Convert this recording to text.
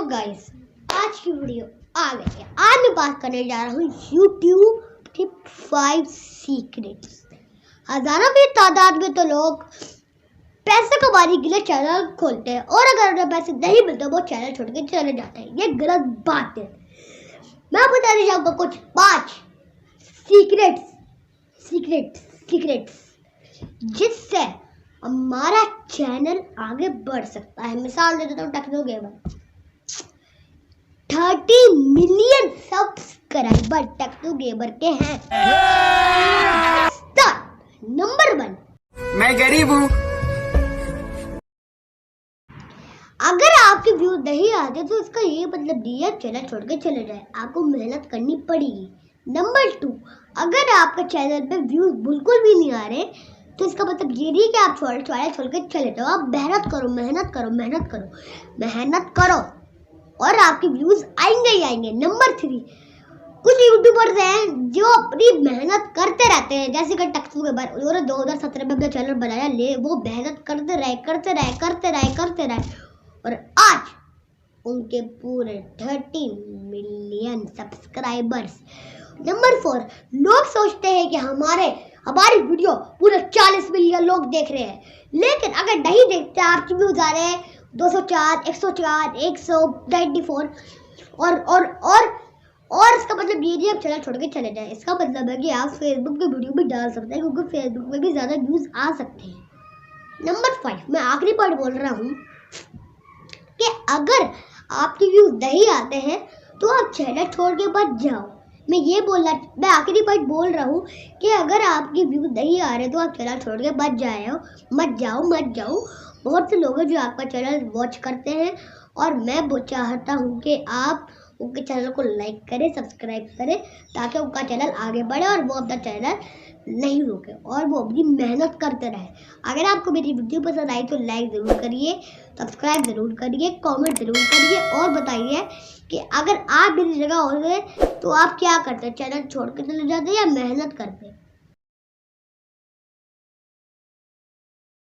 Guys, आज की video आ गई है। आज मैं बात करने जा रहा हूँ YouTube के 5 सीक्रेट्स। हजारों की तादाद में तो लोग पैसे कमाने के लिए चैनल खोलते हैं और अगर उन्हें पैसे नहीं मिलते वो चैनल छोड़ के चले जाते हैं। ये गलत बात है। मैं बताने जाऊंगा कुछ 5 सीक्रेट्स जिससे हमारा चैनल आगे बढ़ सकता है। मिसाल दे देता हूँ, techno gamer 30 million subscriber techno gamer के हैं। नंबर 1, मैं गरीब हूँ। अगर आपके व्यू नहीं आते तो इसका ये मतलब नहीं है चैनल छोड़ के चले जाए, आपको मेहनत करनी पड़ेगी। नंबर 2, अगर आपके चैनल पे व्यूज बिल्कुल भी नहीं आ रहे तो इसका मतलब ये नहीं कि आप चैनल छोड़ के चले जाओ। आप मेहनत करो और आपके व्यूज आएंगे ही आएंगे। नंबर 3, कुछ यूट्यूबर्स हैं जो अपनी मेहनत करते रहते हैं, जैसे कि टेक्नो गेमर उन्होंने 2017 में अपना चैनल बनाया, वो मेहनत करते रहे और आज उनके पूरे 30 मिलियन सब्सक्राइबर्स। नंबर 4, लोग सोचते हैं कि हमारी वीडियो पूरे 40 मिलियन लोग देख रहे हैं, लेकिन अगर नहीं देखते, आपके व्यूज आ रहे हैं 204, 104, 194 और इसका मतलब ये नहीं आप चैनल छोड़ के चले जाएं। इसका मतलब है कि आप फेसबुक पे वीडियो भी डाल सकते हैं, क्योंकि फेसबुक में भी ज़्यादा व्यूज आ सकते हैं। नंबर 5, मैं आखिरी पॉइंट बोल रहा हूँ कि अगर आपके व्यूज नहीं आते हैं तो आप चैनल छोड़ के मत जाओ। मैं आखिरी पॉइंट बोल रहा हूँ कि अगर आपके व्यूज नहीं आ रहे तो आप चैनल छोड़ के मत जाओ। बहुत से लोग हैं जो आपका चैनल वॉच करते हैं और मैं वो चाहता हूँ कि आप उनके चैनल को लाइक करें, सब्सक्राइब करें, ताकि उनका चैनल आगे बढ़े और वो अपना चैनल नहीं रोके और वो अपनी मेहनत करते रहे। अगर आपको मेरी वीडियो पसंद आई तो लाइक ज़रूर करिए, सब्सक्राइब ज़रूर करिए, कमेंट ज़रूर करिए और बताइए कि अगर आप मेरी जगह होते तो आप क्या करते, चैनल छोड़ के चले जाते या मेहनत करते।